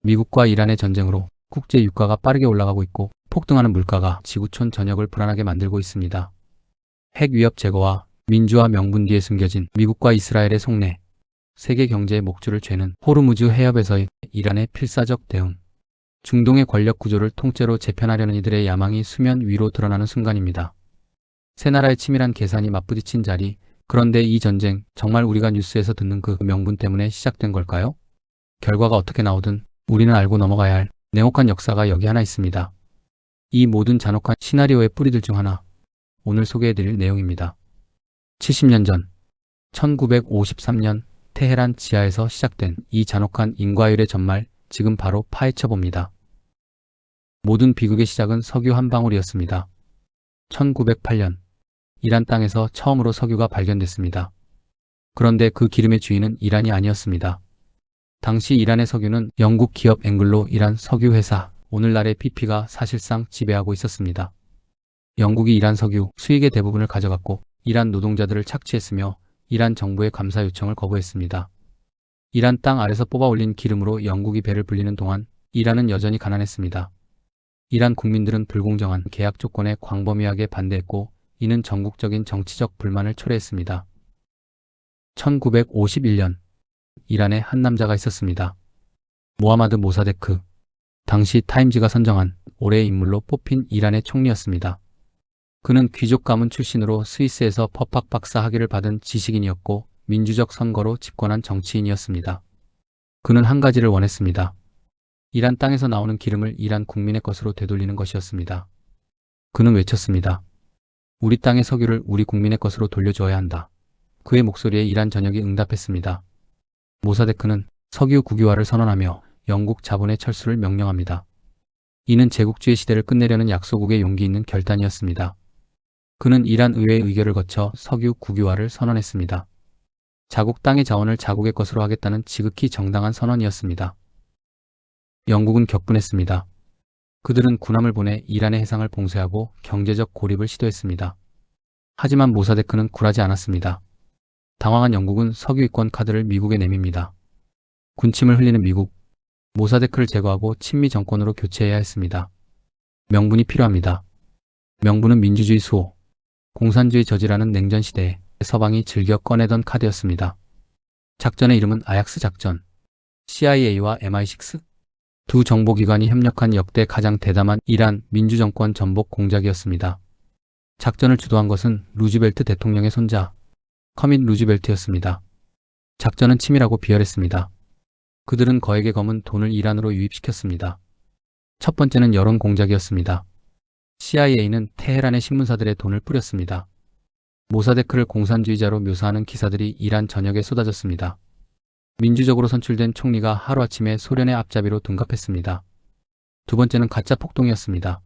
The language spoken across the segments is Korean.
미국과 이란의 전쟁으로 국제 유가가 빠르게 올라가고 있고 폭등하는 물가가 지구촌 전역을 불안하게 만들고 있습니다. 핵 위협 제거와 민주화 명분 뒤에 숨겨진 미국과 이스라엘의 속내, 세계 경제의 목줄을 죄는 호르무즈 해협에서의 이란의 필사적 대응, 중동의 권력 구조를 통째로 재편하려는 이들의 야망이 수면 위로 드러나는 순간입니다. 세 나라의 치밀한 계산이 맞부딪힌 자리, 그런데 이 전쟁 정말 우리가 뉴스에서 듣는 그 명분 때문에 시작된 걸까요? 결과가 어떻게 나오든 우리는 알고 넘어가야 할 냉혹한 역사가 여기 하나 있습니다. 이 모든 잔혹한 시나리오의 뿌리들 중 하나, 오늘 소개해드릴 내용입니다. 70년 전, 1953년 테헤란 지하에서 시작된 이 잔혹한 인과율의 전말, 지금 바로 파헤쳐봅니다. 모든 비극의 시작은 석유 한 방울이었습니다. 1908년, 이란 땅에서 처음으로 석유가 발견됐습니다. 그런데 그 기름의 주인은 이란이 아니었습니다. 당시 이란의 석유는 영국 기업 앵글로 이란 석유회사, 오늘날의 BP가 사실상 지배하고 있었습니다. 영국이 이란 석유 수익의 대부분을 가져갔고 이란 노동자들을 착취했으며 이란 정부의 감사 요청을 거부했습니다. 이란 땅 아래서 뽑아 올린 기름으로 영국이 배를 불리는 동안 이란은 여전히 가난했습니다. 이란 국민들은 불공정한 계약 조건에 광범위하게 반대했고 이는 전국적인 정치적 불만을 초래했습니다. 1951년, 이란에 한 남자가 있었습니다. 모하마드 모사데크, 당시 타임지가 선정한 올해의 인물로 뽑힌 이란의 총리였습니다. 그는 귀족 가문 출신으로 스위스에서 법학 박사 학위를 받은 지식인이었고 민주적 선거로 집권한 정치인이었습니다. 그는 한 가지를 원했습니다. 이란 땅에서 나오는 기름을 이란 국민의 것으로 되돌리는 것이었습니다. 그는 외쳤습니다. 우리 땅의 석유를 우리 국민의 것으로 돌려주어야 한다. 그의 목소리에 이란 전역이 응답했습니다. 모사데크는 석유 국유화를 선언하며 영국 자본의 철수를 명령합니다. 이는 제국주의 시대를 끝내려는 약소국의 용기 있는 결단이었습니다. 그는 이란 의회의 의결을 거쳐 석유 국유화를 선언했습니다. 자국 땅의 자원을 자국의 것으로 하겠다는 지극히 정당한 선언이었습니다. 영국은 격분했습니다. 그들은 군함을 보내 이란의 해상을 봉쇄하고 경제적 고립을 시도했습니다. 하지만 모사데크는 굴하지 않았습니다. 당황한 영국은 석유이권 카드를 미국에 내밉니다. 군침을 흘리는 미국, 모사데크를 제거하고 친미 정권으로 교체해야 했습니다. 명분이 필요합니다. 명분은 민주주의 수호, 공산주의 저지라는 냉전 시대에 서방이 즐겨 꺼내던 카드였습니다. 작전의 이름은 아약스 작전, CIA와 MI6? 두 정보기관이 협력한 역대 가장 대담한 이란 민주정권 전복 공작이었습니다. 작전을 주도한 것은 루즈벨트 대통령의 손자, 커밋 루즈벨트였습니다. 작전은 치밀하고 비열했습니다. 그들은 거액의 검은 돈을 이란으로 유입시켰습니다. 첫 번째는 여론 공작이었습니다. CIA는 테헤란의 신문사들의 돈을 뿌렸습니다. 모사데크를 공산주의자로 묘사하는 기사들이 이란 전역에 쏟아졌습니다. 민주적으로 선출된 총리가 하루아침에 소련의 앞잡이로 둔갑했습니다. 두 번째는 가짜 폭동이었습니다.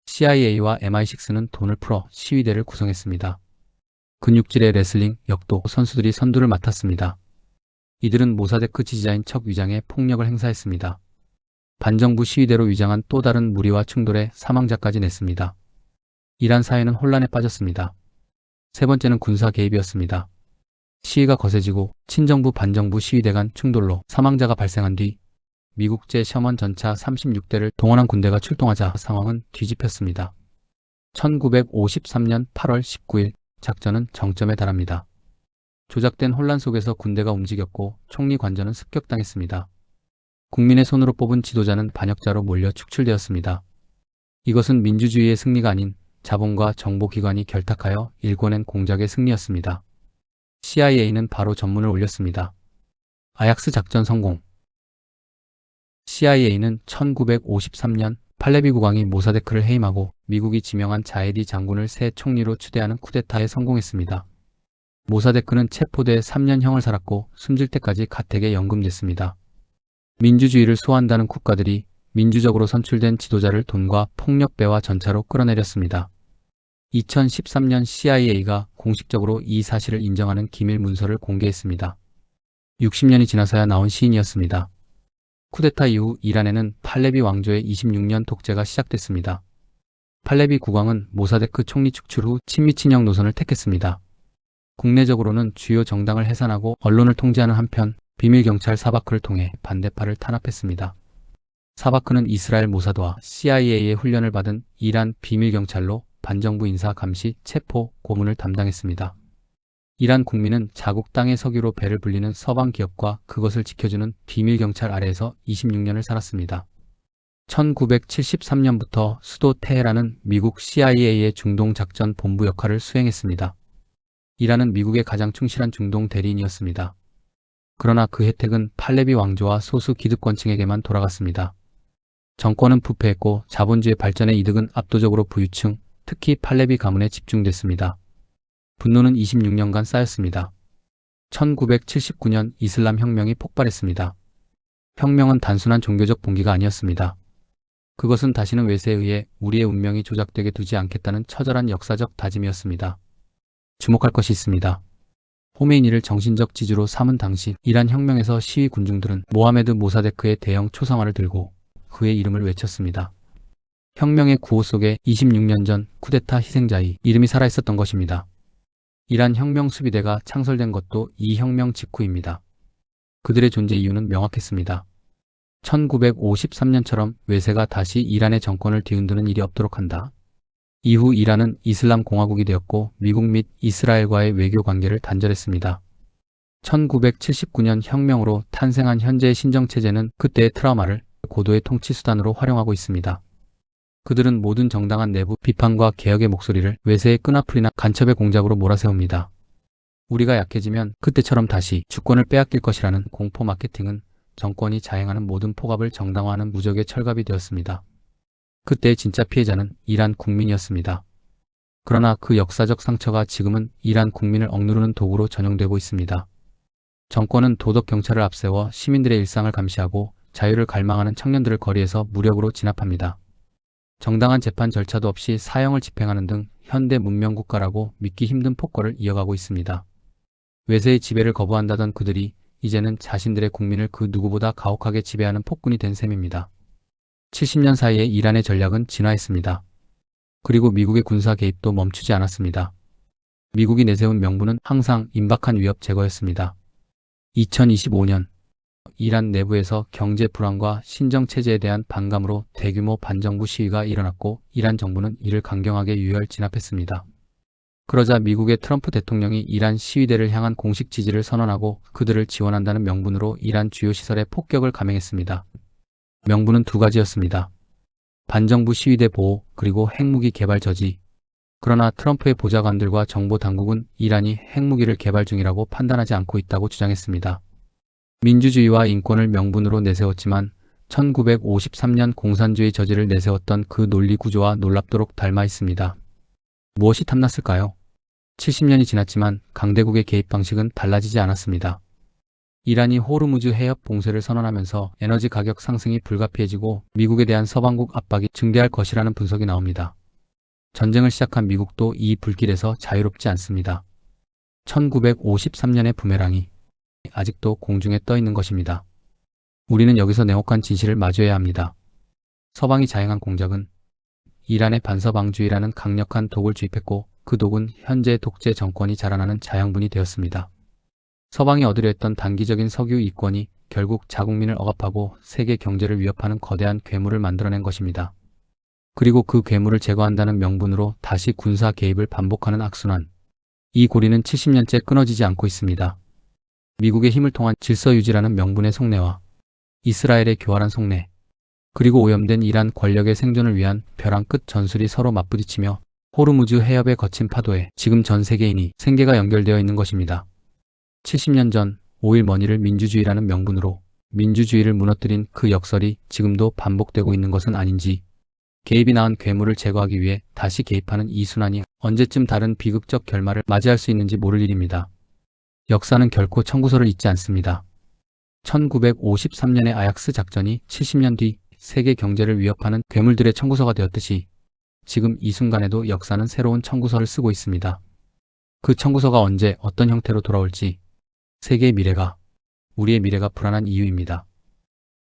CIA와 MI6는 돈을 풀어 시위대를 구성했습니다. 근육질의 레슬링, 역도 선수들이 선두를 맡았습니다. 이들은 모사데크 지지자인 척 위장에 폭력을 행사했습니다. 반정부 시위대로 위장한 또 다른 무리와 충돌에 사망자까지 냈습니다. 이란 사회는 혼란에 빠졌습니다. 세 번째는 군사 개입이었습니다. 시위가 거세지고 친정부 반정부 시위대 간 충돌로 사망자가 발생한 뒤 미국제 셔먼 전차 36대를 동원한 군대가 출동하자 상황은 뒤집혔습니다. 1953년 8월 19일 작전은 정점에 달합니다. 조작된 혼란 속에서 군대가 움직였고 총리 관저는 습격당했습니다. 국민의 손으로 뽑은 지도자는 반역자로 몰려 축출되었습니다. 이것은 민주주의의 승리가 아닌 자본과 정보기관이 결탁하여 일궈낸 공작의 승리였습니다. CIA는 바로 전문을 올렸습니다. 아약스 작전 성공. CIA는 1953년 팔레비 국왕이 모사데크를 해임하고 미국이 지명한 자에디 장군을 새 총리로 추대하는 쿠데타에 성공했습니다. 모사데크는 체포돼 3년형을 살았고 숨질 때까지 가택에 연금됐습니다. 민주주의를 수호한다는 국가들이 민주적으로 선출된 지도자를 돈과 폭력배와 전차로 끌어내렸습니다. 2013년 CIA가 공식적으로 이 사실을 인정하는 기밀 문서를 공개했습니다. 60년이 지나서야 나온 시인이었습니다. 쿠데타 이후 이란에는 팔레비 왕조의 26년 독재가 시작됐습니다. 팔레비 국왕은 모사데크 총리 축출 후 친미 친형 노선을 택했습니다. 국내적으로는 주요 정당을 해산하고 언론을 통제하는 한편 비밀경찰 사바크를 통해 반대파를 탄압했습니다. 사바크는 이스라엘 모사드와 CIA의 훈련을 받은 이란 비밀경찰로 반정부 인사 감시, 체포, 고문을 담당했습니다. 이란 국민은 자국 땅의 석유로 배를 불리는 서방 기업과 그것을 지켜주는 비밀경찰 아래에서 26년을 살았습니다. 1973년부터 수도 테헤란은 미국 CIA의 중동작전 본부 역할을 수행했습니다. 이란은 미국의 가장 충실한 중동 대리인이었습니다. 그러나 그 혜택은 팔레비 왕조와 소수 기득권층에게만 돌아갔습니다. 정권은 부패했고 자본주의 발전의 이득은 압도적으로 부유층, 특히 팔레비 가문에 집중됐습니다. 분노는 26년간 쌓였습니다. 1979년 이슬람 혁명이 폭발했습니다. 혁명은 단순한 종교적 봉기가 아니었습니다. 그것은 다시는 외세에 의해 우리의 운명이 조작되게 두지 않겠다는 처절한 역사적 다짐이었습니다. 주목할 것이 있습니다. 호메이니를 정신적 지주로 삼은 당시 이란 혁명에서 시위 군중들은 모하메드 모사데크의 대형 초상화를 들고 그의 이름을 외쳤습니다. 혁명의 구호 속에 26년 전 쿠데타 희생자의 이름이 살아있었던 것입니다. 이란 혁명 수비대가 창설된 것도 이 혁명 직후입니다. 그들의 존재 이유는 명확했습니다. 1953년처럼 외세가 다시 이란의 정권을 뒤흔드는 일이 없도록 한다. 이후 이란은 이슬람 공화국이 되었고 미국 및 이스라엘과의 외교 관계를 단절했습니다. 1979년 혁명으로 탄생한 현재의 신정체제는 그때의 트라우마를 고도의 통치 수단으로 활용하고 있습니다. 그들은 모든 정당한 내부 비판과 개혁의 목소리를 외세의 끈앞풀이나 간첩의 공작으로 몰아세웁니다. 우리가 약해지면 그때처럼 다시 주권을 빼앗길 것이라는 공포 마케팅은 정권이 자행하는 모든 폭압을 정당화하는 무적의 철갑이 되었습니다. 그때의 진짜 피해자는 이란 국민이었습니다. 그러나 그 역사적 상처가 지금은 이란 국민을 억누르는 도구로 전용되고 있습니다. 정권은 도덕 경찰을 앞세워 시민들의 일상을 감시하고 자유를 갈망하는 청년들을 거리에서 무력으로 진압합니다. 정당한 재판 절차도 없이 사형을 집행하는 등 현대 문명국가라고 믿기 힘든 폭거를 이어가고 있습니다. 외세의 지배를 거부한다던 그들이 이제는 자신들의 국민을 그 누구보다 가혹하게 지배하는 폭군이 된 셈입니다. 70년 사이에 이란의 전략은 진화했습니다. 그리고 미국의 군사 개입도 멈추지 않았습니다. 미국이 내세운 명분은 항상 임박한 위협 제거였습니다. 2025년 이란 내부에서 경제 불안과 신정체제에 대한 반감으로 대규모 반정부 시위가 일어났고 이란 정부는 이를 강경하게 유혈 진압했습니다. 그러자 미국의 트럼프 대통령이 이란 시위대를 향한 공식 지지를 선언하고 그들을 지원한다는 명분으로 이란 주요 시설에 폭격을 감행했습니다. 명분은 두 가지였습니다. 반정부 시위대 보호 그리고 핵무기 개발 저지. 그러나 트럼프의 보좌관들과 정보 당국은 이란이 핵무기를 개발 중이라고 판단하지 않고 있다고 주장했습니다. 민주주의와 인권을 명분으로 내세웠지만 1953년 공산주의 저지를 내세웠던 그 논리 구조와 놀랍도록 닮아 있습니다. 무엇이 탐났을까요? 70년이 지났지만 강대국의 개입 방식은 달라지지 않았습니다. 이란이 호르무즈 해협 봉쇄를 선언하면서 에너지 가격 상승이 불가피해지고 미국에 대한 서방국 압박이 증대할 것이라는 분석이 나옵니다. 전쟁을 시작한 미국도 이 불길에서 자유롭지 않습니다. 1953년의 부메랑이 아직도 공중에 떠 있는 것입니다. 우리는 여기서 냉혹한 진실을 마주해야 합니다. 서방이 자행한 공작은 이란의 반서방주의라는 강력한 독을 주입했고 그 독은 현재 독재 정권이 자라나는 자양분이 되었습니다. 서방이 얻으려 했던 단기적인 석유 이권이 결국 자국민을 억압하고 세계 경제를 위협하는 거대한 괴물을 만들어낸 것입니다. 그리고 그 괴물을 제거한다는 명분으로 다시 군사 개입을 반복하는 악순환. 이 고리는 70년째 끊어지지 않고 있습니다. 미국의 힘을 통한 질서 유지라는 명분의 속내와 이스라엘의 교활한 속내, 그리고 오염된 이란 권력의 생존을 위한 벼랑 끝 전술이 서로 맞부딪히며 호르무즈 해협의 거친 파도에 지금 전 세계인이 생계가 연결되어 있는 것입니다. 70년 전 5일 머니를 민주주의라는 명분으로 민주주의를 무너뜨린 그 역설이 지금도 반복되고 있는 것은 아닌지, 개입이 낳은 괴물을 제거하기 위해 다시 개입하는 이 순환이 언제쯤 다른 비극적 결말을 맞이할 수 있는지 모를 일입니다. 역사는 결코 청구서를 잊지 않습니다. 1953년의 아약스 작전이 70년 뒤 세계 경제를 위협하는 괴물들의 청구서가 되었듯이 지금 이 순간에도 역사는 새로운 청구서를 쓰고 있습니다. 그 청구서가 언제 어떤 형태로 돌아올지 세계의 미래가, 우리의 미래가 불안한 이유입니다.